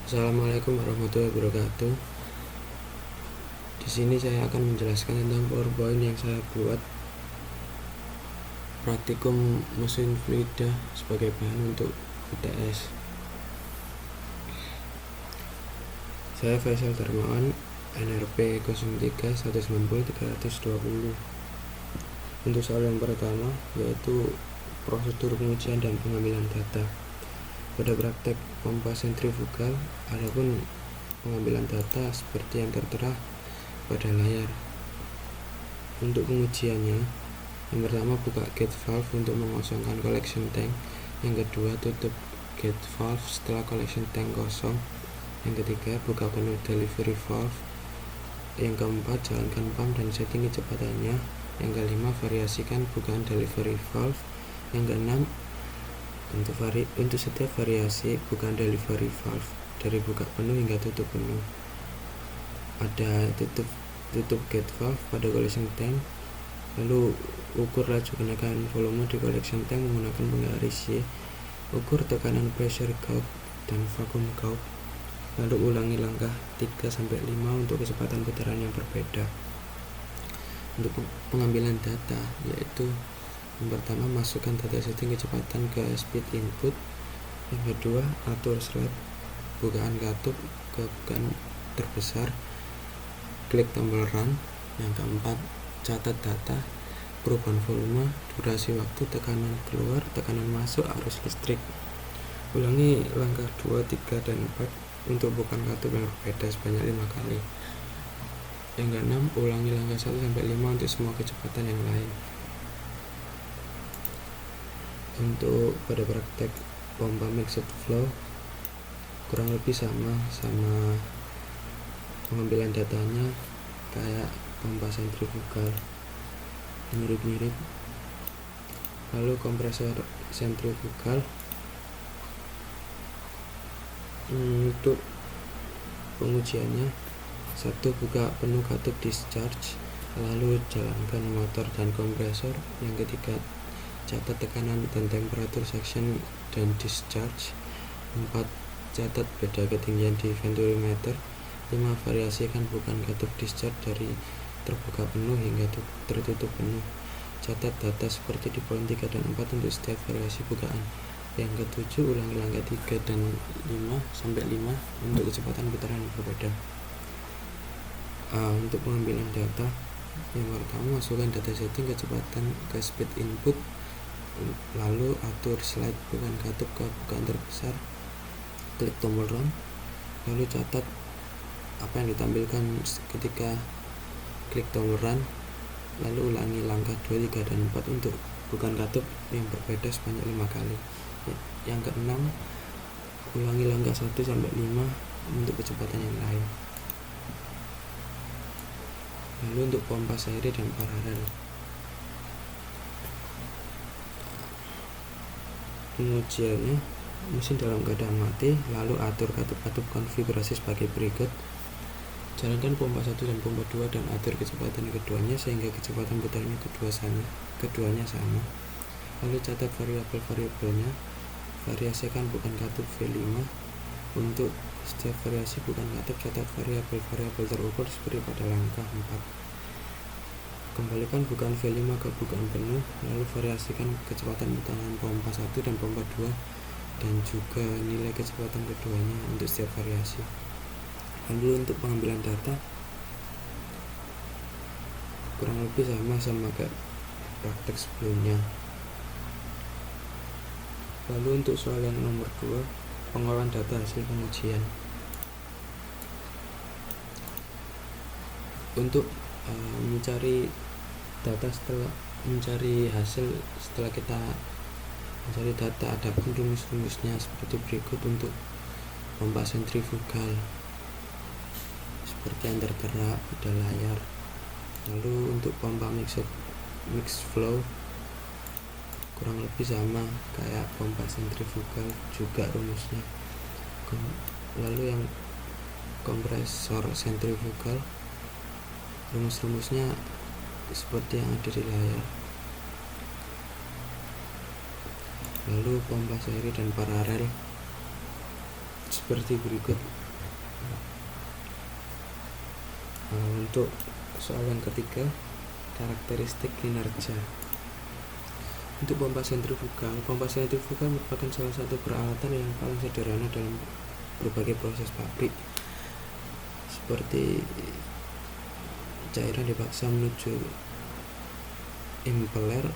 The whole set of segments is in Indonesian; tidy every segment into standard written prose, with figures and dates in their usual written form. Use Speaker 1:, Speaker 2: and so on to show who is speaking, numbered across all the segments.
Speaker 1: Assalamualaikum warahmatullahi wabarakatuh. Di sini saya akan menjelaskan tentang PowerPoint yang saya buat praktikum mesin fluida sebagai bahan untuk UTS. Saya Faisal Darmawan, NRP 03 190 320. Untuk soal yang pertama yaitu prosedur pengujian dan pengambilan data. Pada praktek pompa sentrifugal, adapun pengambilan data seperti yang tertera pada layar. Untuk pengujiannya, yang pertama buka gate valve untuk mengosongkan collection tank. Yang kedua, tutup gate valve setelah collection tank kosong. Yang ketiga, buka penuh delivery valve. Yang keempat, jalankan pump dan setting kecepatannya. Yang kelima, variasikan bukaan delivery valve. Yang keenam, untuk setiap variasi bukaan delivery valve dari buka penuh hingga tutup penuh. Ada tutup gate valve pada collection tank. Lalu ukur laju kenaikan volume di collection tank menggunakan penggaris Y. Ukur tekanan pressure gauge dan vacuum gauge. Lalu ulangi langkah 3-5 untuk kecepatan putaran yang berbeda. Untuk pengambilan data yaitu yang pertama, masukkan data setting kecepatan ke speed input. Yang kedua, atur slide bukaan katup ke bukaan terbesar. Klik tombol run. Yang keempat, catat data, perubahan volume, durasi waktu, tekanan keluar, tekanan masuk, arus listrik. Ulangi langkah 2, 3, dan 4 untuk bukaan katup yang berbeda sebanyak 5 kali. Yang keenam, ulangi langkah 1-5 untuk semua kecepatan yang lain. Untuk pada praktek pompa mixed flow kurang lebih sama pengambilan datanya kayak pompa sentrifugal, mirip-mirip. Lalu kompresor sentrifugal, untuk pengujiannya, 1. Buka penuh katup discharge, lalu jalankan motor dan kompresor. Yang ketiga, catat tekanan dan temperatur suction dan discharge. 4. Catat beda ketinggian di venturimeter. 5. Variasikan bukaan katup discharge dari terbuka penuh hingga tertutup penuh. Catat data seperti di poin 3 dan 4 untuk setiap variasi bukaan. Yang ke-7, ulangi langkah 3 dan 5 untuk kecepatan putaran yang berbeda. Untuk pengambilan data, yang pertama, masukkan data setting kecepatan ke speed input. Lalu atur slide bukaan katup ke bukaan terbesar. Klik tombol run. Lalu catat apa yang ditampilkan ketika klik tombol run. Lalu ulangi langkah 2, 3, dan 4 untuk bukaan katup yang berbeda sebanyak 5 kali. Yang keenam, ulangi langkah 1-5 untuk kecepatan yang lain. Lalu untuk pompa seri dan paralel, pengujiannya, mesin dalam keadaan mati. Lalu atur katup-katup konfigurasi sebagai berikut. Jalankan pompa 1 dan pompa 2 dan atur kecepatan keduanya sehingga kecepatan putarannya keduanya sama. Lalu catat variabel-variabelnya. Variasikan bukaan katup V5. Untuk setiap variasi bukaan katup, catat variabel-variabel terukur seperti pada langkah 4. Kembalikan bukaan V5 ke bukaan penuh, lalu variasikan kecepatan putaran pompa 1 dan pompa 2 dan juga nilai kecepatan keduanya untuk setiap variasi. Lalu untuk pengambilan data kurang lebih sama kayak praktek sebelumnya. Lalu untuk soal yang nomor 2, pengolahan data hasil pengujian. Untuk mencari data mencari hasil setelah kita mencari data, ada pun rumus-rumusnya seperti berikut. Untuk pompa sentrifugal seperti yang tertera pada layar. Lalu untuk pompa mixed flow kurang lebih sama kayak pompa sentrifugal juga rumusnya. Lalu yang kompresor sentrifugal, rumus-rumusnya seperti yang ada di layar. Lalu pompa seri dan paralel seperti berikut. Untuk soal yang ketiga, karakteristik kinerja. Untuk pompa sentrifugal merupakan salah satu peralatan yang paling sederhana dalam berbagai proses pabrik, seperti cairan dipaksa menuju impeller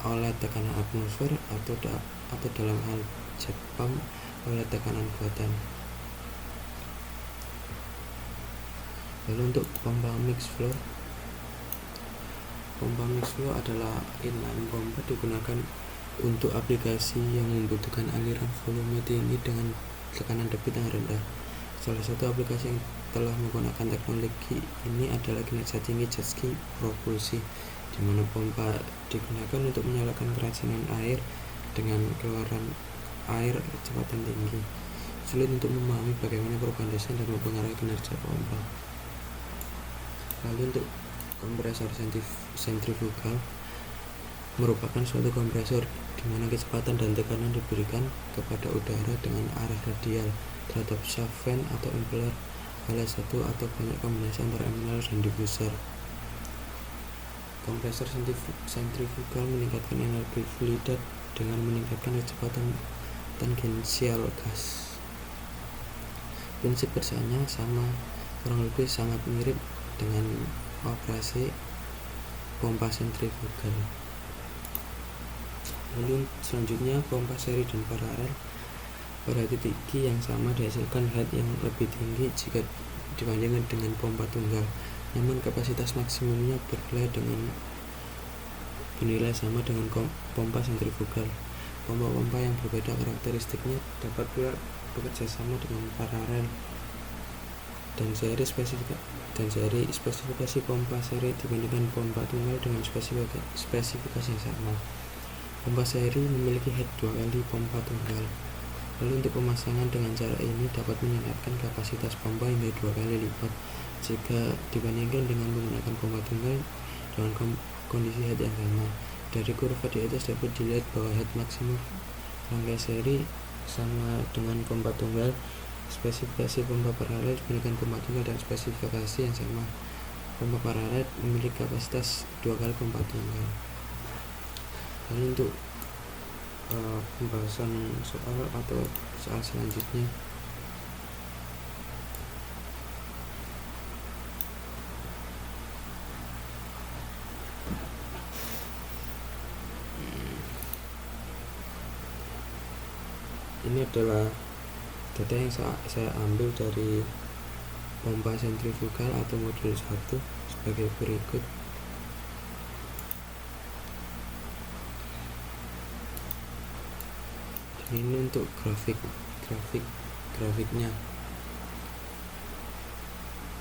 Speaker 1: oleh tekanan atmosfer atau dalam hal jet pump oleh tekanan buatan. Lalu untuk pompa mixed flow adalah inline pompa, digunakan untuk aplikasi yang membutuhkan aliran volume tinggi dengan tekanan debit yang rendah. Salah satu aplikasi yang telah menggunakan teknologi ini adalah kinerja tinggi jet ski propulsi, di mana pompa digunakan untuk menyalakan keracunan air dengan keluaran air kecepatan tinggi. Sulit untuk memahami bagaimana perubahan desain dan mempengaruhi kinerja pompa. Lalu untuk kompresor sentrifugal merupakan suatu kompresor di mana kecepatan dan tekanan diberikan kepada udara dengan arah radial terhadap shaft fan atau impeller oleh satu atau banyak kombinasi antara impeller dan diffuser. Kompresor sentrifugal meningkatkan energi fluida dengan meningkatkan kecepatan tangensial gas. Prinsip kerjanya sama, kurang lebih sangat mirip dengan operasi pompa sentrifugal. Lalu selanjutnya, pompa seri dan paralel. Pada titik Q yang sama dihasilkan head yang lebih tinggi jika dibandingkan dengan pompa tunggal, namun kapasitas maksimumnya bernilai sama dengan pompa sentrifugal. Pompa-pompa yang berbeda karakteristiknya dapat pula bekerja sama dengan paralel dan seri. Spesifikasi pompa seri dibandingkan pompa tunggal dengan spesifikasi yang sama. Pompa seri memiliki head 2 kali pompa tunggal. Lalu untuk pemasangan dengan cara ini dapat meningkatkan kapasitas pompa hingga 2 kali lipat jika dibandingkan dengan menggunakan pompa tunggal dengan kondisi head yang sama. Dari kurva di atas dapat dilihat bahwa head maksimum rangkai seri sama dengan pompa tunggal. Spesifikasi pompa paralel dibandingkan pompa tunggal dan spesifikasi yang sama. Pompa paralel memiliki kapasitas 2 kali pompa tunggal. Lalu untuk pembahasan soal selanjutnya, ini adalah data yang saya ambil dari pompa sentrifugal atau modul 1 sebagai berikut. Dan ini untuk grafiknya.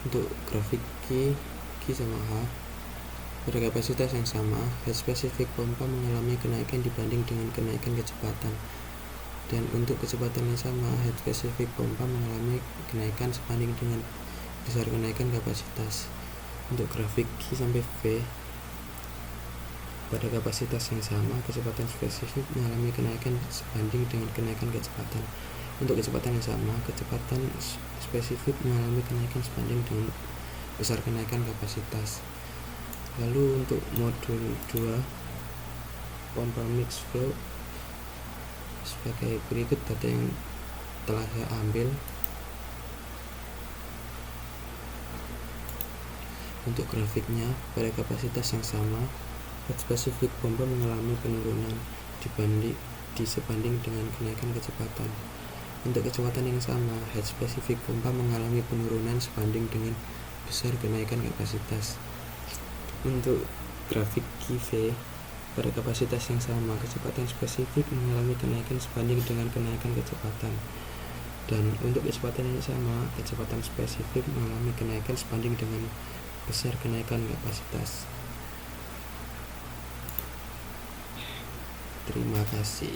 Speaker 1: Untuk grafik Q sama H pada kapasitas yang sama, head spesifik pompa mengalami kenaikan dibanding dengan kenaikan kecepatan. Dan untuk kecepatan yang sama, head spesifik pompa mengalami kenaikan sebanding dengan besar kenaikan kapasitas. Untuk grafik Q sampai V, pada kapasitas yang sama, kecepatan spesifik mengalami kenaikan sebanding dengan kenaikan kecepatan. Untuk kecepatan yang sama, kecepatan spesifik mengalami kenaikan sebanding dengan besar kenaikan kapasitas. Lalu untuk modul 2 pompa mixed flow sebagai berikut data yang telah saya ambil. Untuk grafiknya, pada kapasitas yang sama, head spesifik pompa mengalami penurunan disebanding dengan kenaikan kecepatan. Untuk kecepatan yang sama, head spesifik pompa mengalami penurunan sebanding dengan besar kenaikan kapasitas. Untuk grafik QV, pada kapasitas yang sama, kecepatan spesifik mengalami kenaikan sebanding dengan kenaikan kecepatan. Dan untuk kecepatan yang sama, kecepatan spesifik mengalami kenaikan sebanding dengan besar kenaikan kapasitas. Terima kasih.